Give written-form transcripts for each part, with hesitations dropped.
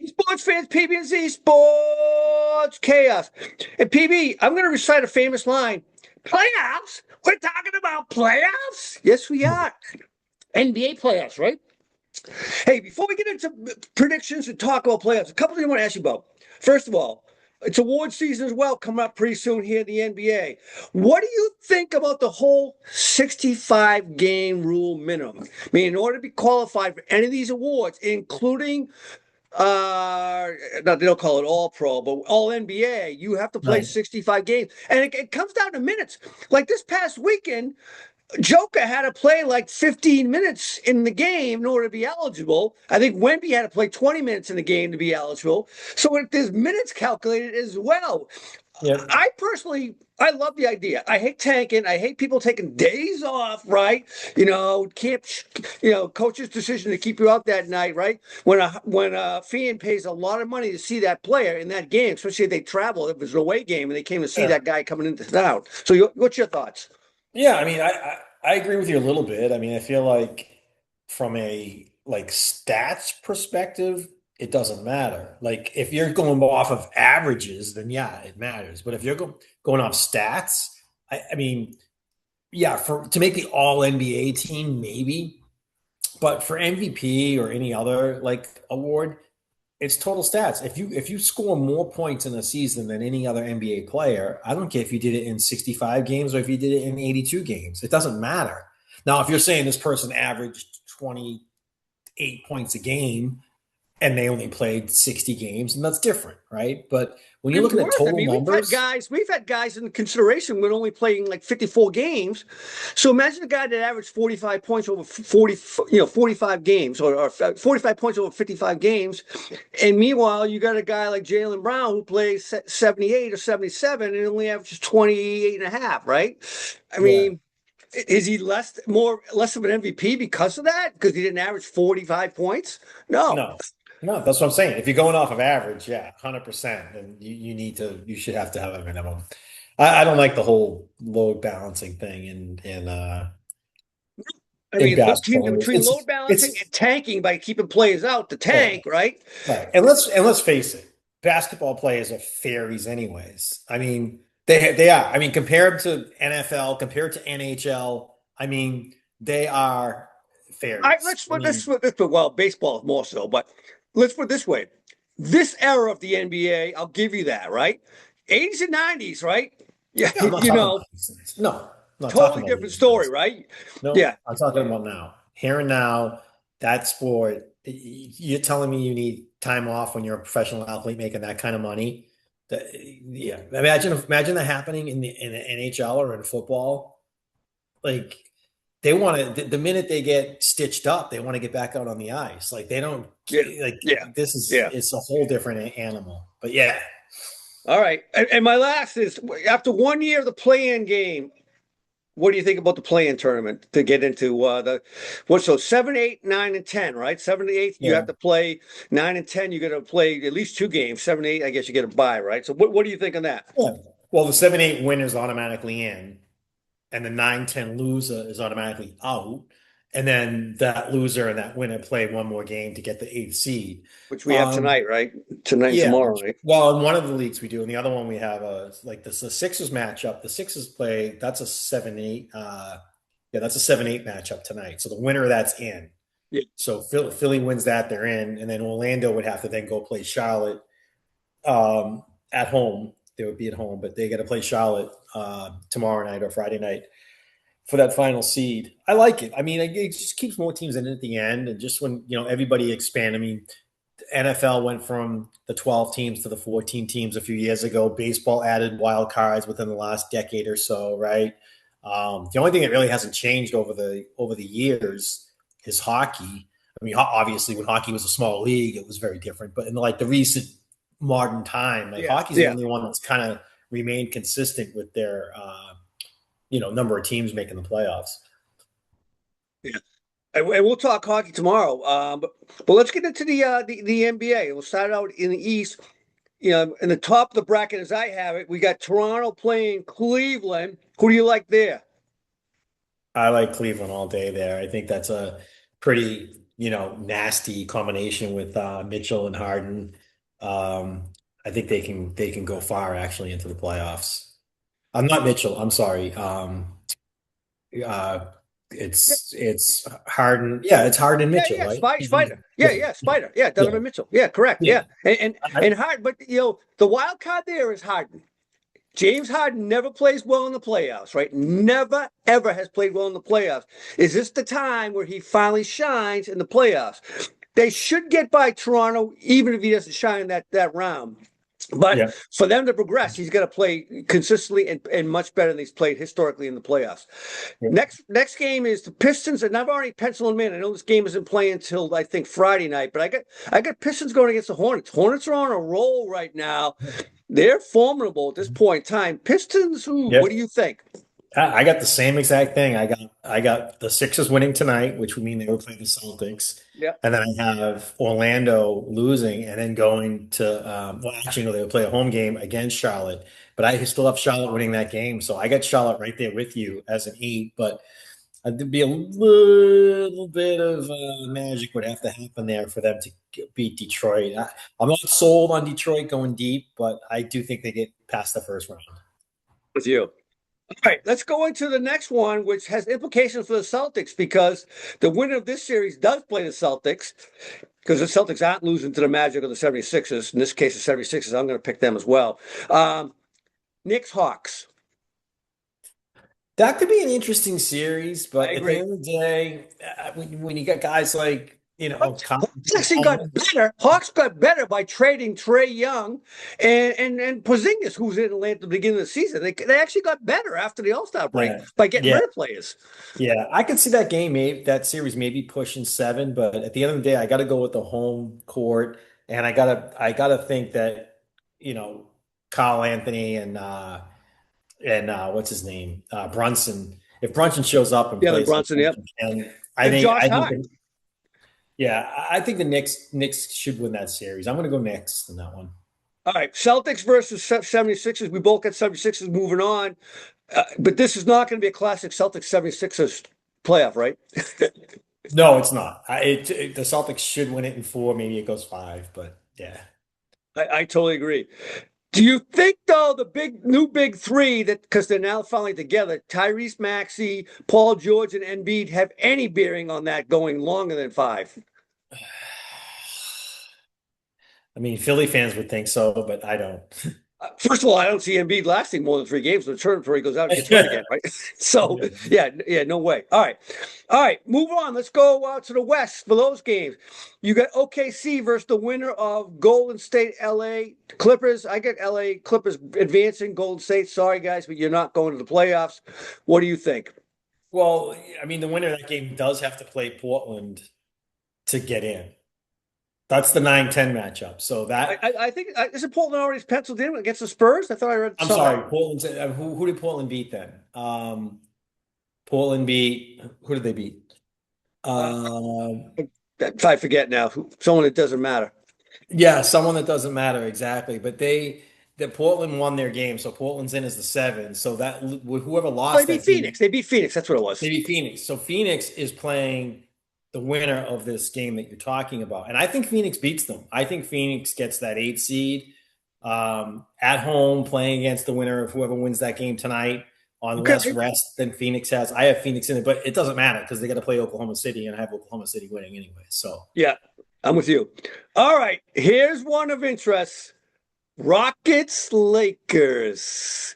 Sports fans, PB and Z Sports Chaos. And PB, I'm going to recite a famous line. Playoffs? We're talking about playoffs? Yes, we are. NBA playoffs, right? Hey, before we get into predictions and talk about playoffs, a couple things I want to ask you about. First of all, it's award season as well, coming up pretty soon here in the NBA. What do you think about the whole 65 game rule minimum? I mean, in order to be qualified for any of these awards, including no, they don't call it all pro, but all NBA, you have to play Right. 65 games. And it comes down to minutes. Like this past weekend, Joker had to play like 15 minutes in the game in order to be eligible. I think Wemby had to play 20 minutes in the game to be eligible. So there's minutes calculated as well. Yep. I personally, I love the idea. I hate tanking. I hate people taking days off, right? Can't, coach's decision to keep you out that night, right? When a fan pays a lot of money to see that player in that game, especially if they travel, if it was an away game and they came to see Yeah. that guy coming into town. So, what's your thoughts? Yeah, I mean, I agree with you a little bit. I mean, I feel like from a stats perspective, it doesn't matter. Like if you're going off of averages, then yeah, it matters. But if you're going off stats, I mean, yeah, for to make the all NBA team, maybe. But for MVP or any other award, it's total stats. If you score more points in a season than any other NBA player, I don't care if you did it in 65 games or if you did it in 82 games. It doesn't matter. Now, if you're saying this person averaged 28 points a game and they only played 60 games, and that's different, right? But when you're It's looking at worth. I total mean, numbers, we've had guys in consideration with only playing like 54 games. So imagine a guy that averaged 45 points over 45 games or 45 points over 55 games. And meanwhile, you got a guy like Jaylen Brown who plays 78 or 77 and only averages 28 and a half, right? I yeah. mean, is he less of an MVP because of that? Because he didn't average 45 points? No. No, no, that's what I'm saying. If you're going off of average, yeah, 100%, then you should have to have a minimum. I don't like the whole load balancing thing I in mean, basketball. between load balancing It's and tanking by keeping players out, the yeah, tank, right? right. And let's face it, basketball players are fairies anyways. I mean, they are. I mean, compared to NFL, compared to NHL, I mean, they are fairies. Let's I put mean, this. Well, baseball is more so, but let's put it this way: this era of the NBA, I'll give you that, right? 80s and 90s, right? Yeah, yeah, I'm not talking about these things. No, I'm not talking totally about different these story, guys. right? No, Yeah, I'm talking about now. Here and now, that sport, you're telling me you need time off when you're a professional athlete making that kind of money. Yeah. Imagine that happening in the NHL or in football. Like they want to the minute they get stitched up, they want to get back out on the ice. Like they don't yeah, like yeah, this is yeah. it's a whole different animal. But yeah. All right, and my last is after 1 year of the play-in game. What do you think about the play-in tournament to get into so 7, 8, 9, and 10, right? 7 to 8, you have Yeah. to play 9 and 10, you got to play at least two games. 7, 8, I guess you get a bye, right? So what do you think on that? Yeah. Well, the 7-8 winner's automatically in, and the 9-10 loser is automatically out. And then that loser and that winner play one more game to get the eighth seed. Which we have Um, tonight, right? Tonight and yeah. tomorrow, right? Well, in one of the leagues we do, and the other one we have like this the Sixers matchup. The Sixers play that's a 7-8. Yeah, that's a 7-8 matchup tonight. So the winner of that's in. Yeah. So Philly wins that, they're in, and then Orlando would have to then go play Charlotte at home. They would be at home, but they got to play Charlotte tomorrow night or Friday night for that final seed. I like it. I mean, it just keeps more teams in at the end, and just when everybody expand. I mean, NFL went from the 12 teams to the 14 teams a few years ago. Baseball added wild cards within the last decade or so, right? The only thing that really hasn't changed over the years is hockey. I mean, obviously, when hockey was a small league, it was very different. But in the recent modern time, Yeah. hockey's the Yeah. only one that's kind of remained consistent with their number of teams making the playoffs. Yeah. And we'll talk hockey tomorrow. But let's get into the NBA. We'll start out in the East. In the top of the bracket as I have it, we got Toronto playing Cleveland. Who do you like there? I like Cleveland all day there. I think that's a pretty, nasty combination with Mitchell and Harden. Um, I think they can go far actually into the playoffs. I'm not Mitchell. I'm sorry. Uh, it's Harden. Yeah, it's Harden Yeah, Mitchell, yeah, right? Spider. Yeah, Yeah, yeah, Spider. Yeah, yeah, Donovan Mitchell. Yeah, correct. yeah. Yeah, and Harden. But the wild card there is Harden. James Harden never plays well in the playoffs, right? Never, ever has played well in the playoffs. Is this the time where he finally shines in the playoffs? They should get by Toronto, even if he doesn't shine that round. But Yeah. for them to progress, he's got to play consistently and much better than he's played historically in the playoffs. Yeah. Next game is the Pistons, and I've already penciled them in. I know this game isn't playing until I think Friday night, but I got Pistons going against the Hornets. Hornets are on a roll right now. They're formidable at this point in time. Pistons, ooh, what do Yep. you think? I got the same exact thing. I got the Sixers winning tonight, which would mean they would play the Celtics. Yeah. And then I have Orlando losing and then going to well, actually no, they would play a home game against Charlotte. But I still have Charlotte winning that game. So I got Charlotte right there with you as an eight. But there'd be a little bit of magic would have to happen there for them to beat Detroit. I'm not sold on Detroit going deep, but I do think they get past the first round. With you. All right, let's go into the next one, which has implications for the Celtics because the winner of this series does play the Celtics because the Celtics aren't losing to the Magic or the 76ers. In this case, the 76ers, I'm going to pick them as well. Knicks Hawks. That could be an interesting series, I but at the agree. end of the day, when you got guys like, Hawks actually got better. Hawks got better by trading Trae Young and Porzingis, who's in Atlanta at the beginning of the season. They actually got better after the All Star break yeah, by getting yeah, rid of players. yeah, I could see that game, maybe that series maybe pushing seven, but at the end of the day, I got to go with the home court, and I gotta think that you know Kyle Anthony and what's his name Brunson. If Brunson shows up and Jalen plays, Brunson, yep. and I And think Josh I think Hart. the, yeah, I think the Knicks should win that series. I'm going to go Knicks in that one. All right, Celtics versus 76ers. We both got 76ers moving on. But this is not going to be a classic Celtics 76ers playoff, right? No, it's not. The Celtics should win it in four. Maybe it goes five, but yeah. I totally agree. Do you think though the big three that because they're now finally together, Tyrese Maxey, Paul George, and Embiid have any bearing on that going longer than five? I mean, Philly fans would think so, but I don't. First of all, I don't see Embiid lasting more than 3 games before he goes out and gets hurt again, right? So yeah, no way. All right, move on. Let's go to the West for those games. You got OKC versus the winner of Golden State, LA Clippers. I get LA Clippers advancing. Golden State, sorry guys, but you're not going to the playoffs. What do you think? Well, I mean, the winner of that game does have to play Portland to get in. That's the 9-10 matchup. So that I think isn't Portland already penciled in against the Spurs? I thought I read I'm saw that. sorry, Portland's who did Portland beat then? Portland beat who did they beat? Uh, Um, I forget now. Someone that doesn't matter. yeah, someone that doesn't matter exactly, but the Portland won their game, so Portland's in as the seven. So that whoever Oh, they lost beat that game, Phoenix. They beat Phoenix. That's what it was. maybe Phoenix. So Phoenix is playing the winner of this game that you're talking about, and I think Phoenix beats them. I think Phoenix gets that eight seed at home, playing against the winner of whoever wins that game tonight on Okay. less rest than Phoenix has. I have Phoenix in it, but it doesn't matter because they got to play Oklahoma City, and I have Oklahoma City winning anyway. So. Yeah, I'm with you. All right. Here's one of interest. Rockets Lakers.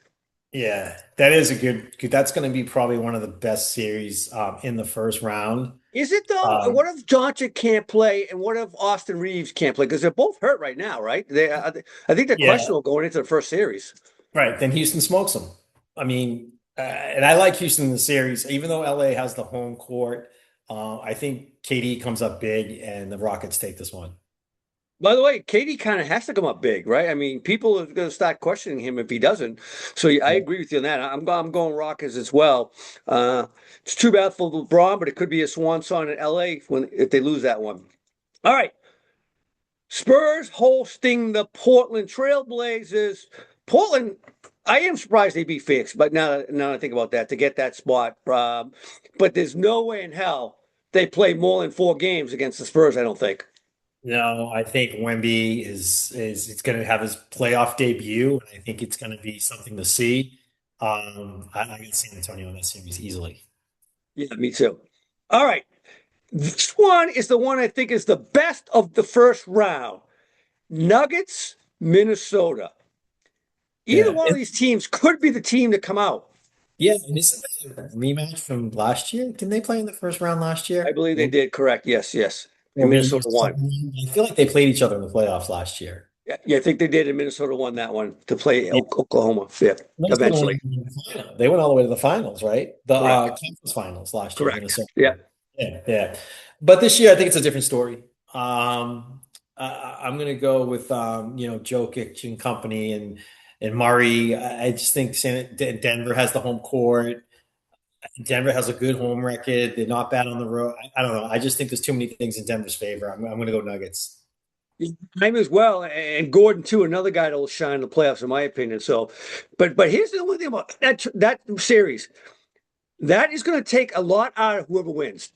Yeah, that is a good. That's going to be probably one of the best series in the first round. Is it though? Um, What if Doncic can't play, and what if Austin Reeves can't play? Because they're both hurt right now, right? I think they're yeah, questionable going into the first series. right. Then Houston smokes them. I mean, and I like Houston in the series, even though LA has the home court. I think KD comes up big, and the Rockets take this one. By the way, Katie kind of has to come up big, right? I mean, people are going to start questioning him if he doesn't. So yeah, I Yeah. agree with you on that. I'm going Rockets as well. It's too bad for LeBron, but it could be a swan song in LA if they lose that one. All right, Spurs hosting the Portland Trailblazers. Portland, I am surprised they beat Phoenix, but now I think about that to get that spot. But there's no way in hell they play more than 4 games against the Spurs. I don't think. No, I think Wemby is it's going to have his playoff debut, and I think it's going to be something to see. I got San Antonio in that series easily. Yeah, me too. All right. This one is the one I think is the best of the first round. Nuggets, Minnesota. Either Yeah, one of these teams could be the team to come out. yeah, and isn't that a rematch from last year? Didn't they play in the first round last I year? believe they did, correct. Yes, yes. Or And maybe it Minnesota was the won. second round. I feel like they played each other in the playoffs last year. Yeah, yeah, I think they did, and Minnesota won that one to play Yeah, Oklahoma. Yeah, Minnesota eventually. went to the final. They went all the way to the finals, right? The Correct. conference finals last year, Correct. Minnesota. Yeah. Yeah, yeah. But this year, I think it's a different story. I'm going to go with Jokic and company and Murray. I just think Denver has the home court. Denver has a good home record. They're not bad on the road. I don't know. I just think there's too many things in Denver's favor. I'm going to go Nuggets. Time as well, and Gordon too, another guy that will shine in the playoffs, in my opinion. So, but here's the only thing about that series. That is going to take a lot out of whoever wins,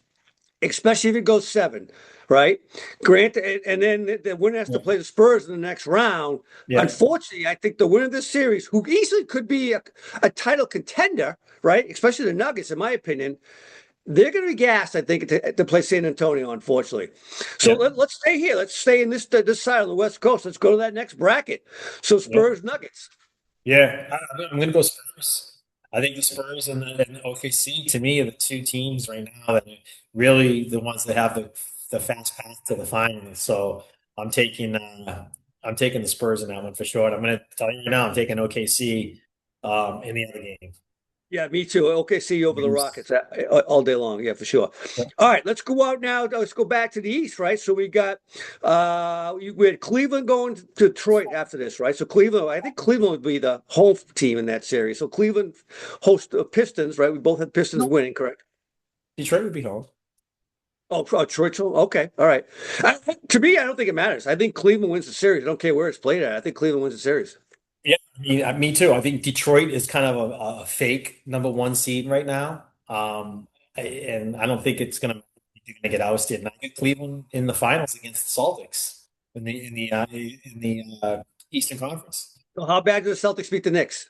especially if it goes seven, right? Grant, and then the winner has to Yeah. play the Spurs in the next round. Yeah. Unfortunately, I think the winner of this series, who easily could be a title contender, right? Especially the Nuggets, in my opinion, they're going to be gassed, I think, to play San Antonio, unfortunately. So Yeah. let's stay here. Let's stay in this side of the West Coast. Let's go to that next bracket. So Yeah. Spurs Nuggets. Yeah. I'm going to go Spurs. I think the Spurs and OKC, to me, are the two teams right now that are really the ones that have the fast path to the finals. So I'm taking uh, I'm taking the Spurs in that one for sure. And I'm going to tell you right now, I'm taking OKC in the other game. Yeah, me too. OKC over the Rockets all day long. Yeah, for sure. Yeah. All right, let's go out now. Let's go back to the East, right? So we had Cleveland going to Detroit after this, right? So Cleveland, I think Cleveland would be the home team in that series. So Cleveland hosts the Pistons, right? We both had Pistons No, winning, correct? Detroit would be home. Oh, Detroit. Okay, all right. To me, I don't think it matters. I think Cleveland wins the series. I don't care where it's played at. I think Cleveland wins the series. Yeah, me too. I think Detroit is kind of a fake number one seed right now, and I don't think it's gonna get ousted. And I get Cleveland in the finals against the Celtics in the Eastern Conference. So how bad do the Celtics beat the Knicks?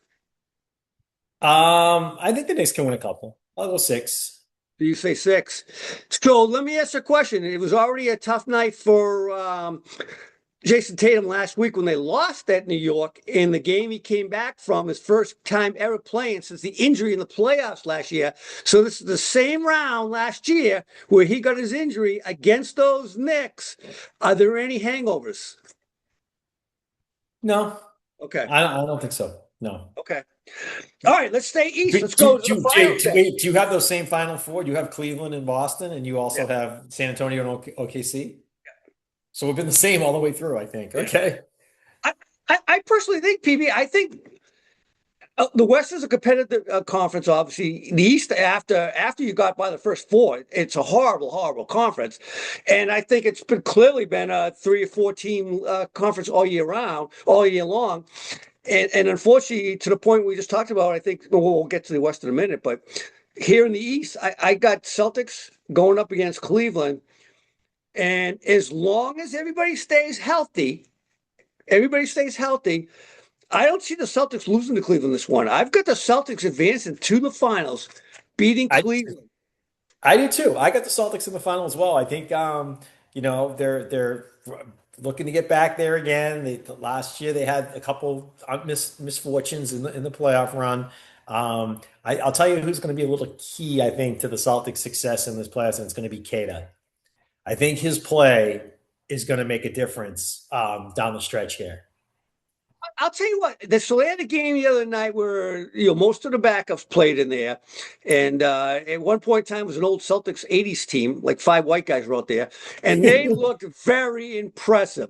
I think the Knicks can win a couple. I'll go six. Do you say six? So let me ask you a question. It was already a tough night for Jason Tatum last week when they lost at New York in the game he came back from, his first time ever playing since the injury in the playoffs last year. So this is the same round last year where he got his injury against those Knicks. Are there any hangovers? No, Okay. I don't think so. No. Okay. All right, let's stay east. Do, Let's go do, to the do, finals then. wait, do you have those same Final Four? Do you have Cleveland and Boston, and you Yeah. also have San Antonio and OKC? So we've been the same all the way through, I think. Yeah. Okay. I personally think, PB, I think the West is a competitive conference. Obviously, the East after you got by the first four, it's a horrible, horrible conference. And I think it's been clearly been a 3 or 4 team conference all year round, all year long. And unfortunately, to the point we just talked about, I think we'll get to the West in a minute. But here in the East, I got Celtics going up against Cleveland. And as long as everybody stays healthy, I don't see the Celtics losing to Cleveland this one. I've got the Celtics advancing to the finals, beating I Cleveland. I do too. I got the Celtics in the final as well. I think they're looking to get back there again. Last year they had a couple misfortunes in the playoff run. I'll tell you who's going to be a little key, I think, to the Celtics' success in this playoffs, and it's going to be Kata. I think his play is going to make a difference down the stretch here. I'll tell you what, so they had a game the other night where most of the backups played in there, and at one point in time it was an old Celtics '80s team, like 5 white guys were out there, and they looked very impressive.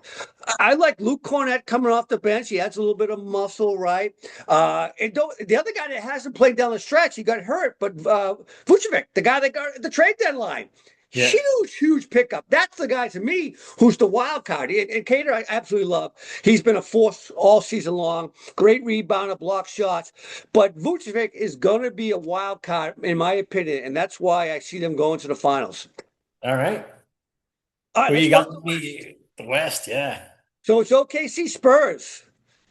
I like Luke Cornett coming off the bench; he adds a little bit of muscle, right? The other guy that hasn't played down the stretch, he got hurt, but Vucevic, the guy that got at the trade deadline. Yeah. Huge, huge pickup. That's the guy to me who's the wild card. And Cater, I absolutely love. He's been a force all season long. Great rebounder, block shots. But Vucevic is going to be a wild card, in my opinion. And that's why I see them going to the finals. All right. All right, Who let's you go got to the West. me? The West, yeah. So it's OKC Spurs.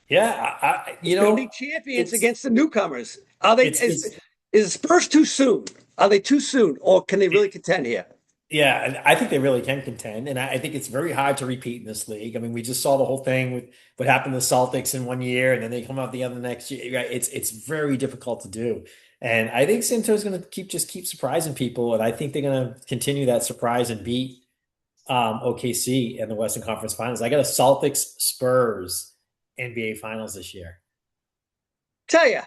Yeah, Defending champions it's against the newcomers. Are they it's is Spurs too soon? Are they too soon, or can they really it, contend here? yeah, and I think they really can contend, and I think it's very hard to repeat in this league. I mean, we just saw the whole thing with what happened to the Celtics in one year, and then they come out the other next year. Right? It's very difficult to do, and I think Santos going to keep surprising people, and I think they're going to continue that surprise and beat OKC in the Western Conference Finals. I got a Celtics Spurs NBA Finals this year. Tell you,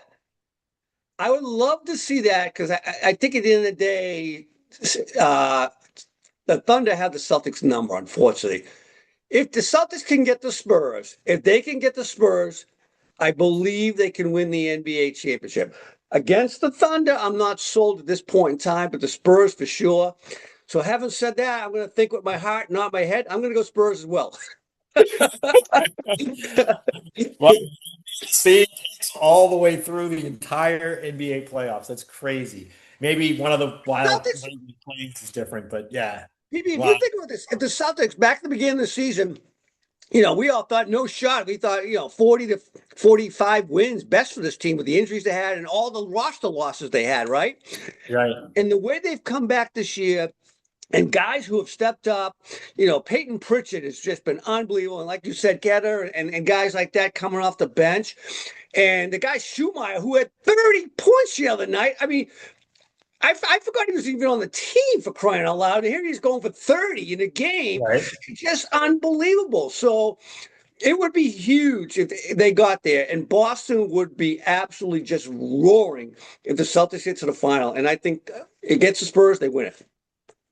I would love to see that because I think at the end of the day, uh, the Thunder have the Celtics number, unfortunately. If the Celtics can get the Spurs, if they can get the Spurs, I believe they can win the NBA championship. Against the Thunder, I'm not sold at this point in time, but the Spurs for sure. So, having said that, I'm going to think with my heart, not my head. I'm going to go Spurs as well. Well, see, it's all the way through the entire NBA playoffs. That's crazy. Maybe one of the wild Celtics, plays is different, but yeah. maybe if Wow. you think about this, if the Celtics back at the beginning of the season, we all thought no shot. We thought, 40 to 45 wins, best for this team with the injuries they had and all the roster losses they had, right? Right. And the way they've come back this year, and guys who have stepped up, Peyton Pritchard has just been unbelievable. And like you said, Getter and guys like that coming off the bench. And the guy Schumacher, who had 30 points the other night. I mean, I forgot he was even on the team for crying out loud. And here he's going for 30 in a game. Right. Just unbelievable. So it would be huge if they got there. And Boston would be absolutely just roaring if the Celtics get to the final. And I think against the Spurs, they win it.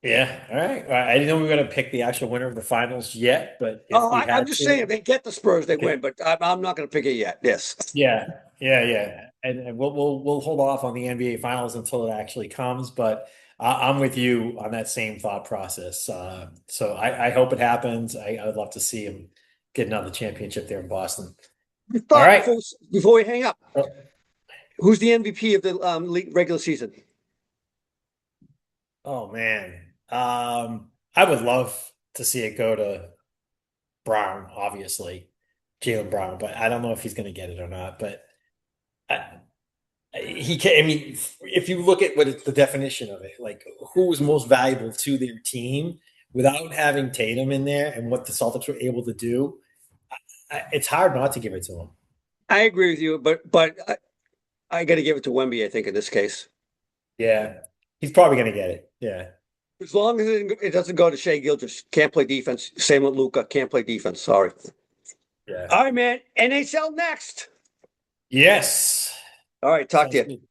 Yeah. All right. All right. I didn't know we were going to pick the actual winner of the finals yet, but if Oh, we I'm had just saying, to, if they get the Spurs, they okay. win. But I'm not going to pick it yet. Yes. Yeah. Yeah. Yeah. And we'll hold off on the NBA finals until it actually comes, but I'm with you on that same thought process. So I hope it happens. I would love to see him get another championship there in Boston. All Thought right. before we hang up, Oh, who's the MVP of the league regular season? oh, man. I would love to see it go to Brown, obviously, Jalen Brown, but I don't know if he's going to get it or not. But I, he can. I mean, if you look at what the definition of it, like who was most valuable to their team without having Tatum in there, and what the Celtics were able to do, it's hard not to give it to him. I agree with you, but I got to give it to Wemby. I think in this case, Yeah, he's probably going to get it. Yeah, as long as it doesn't go to Shea Gilgeous, can't play defense. Same with Luca, can't play defense. Sorry. yeah. All right, man. NHL next. Yes. All right, talk to Sounds you. good.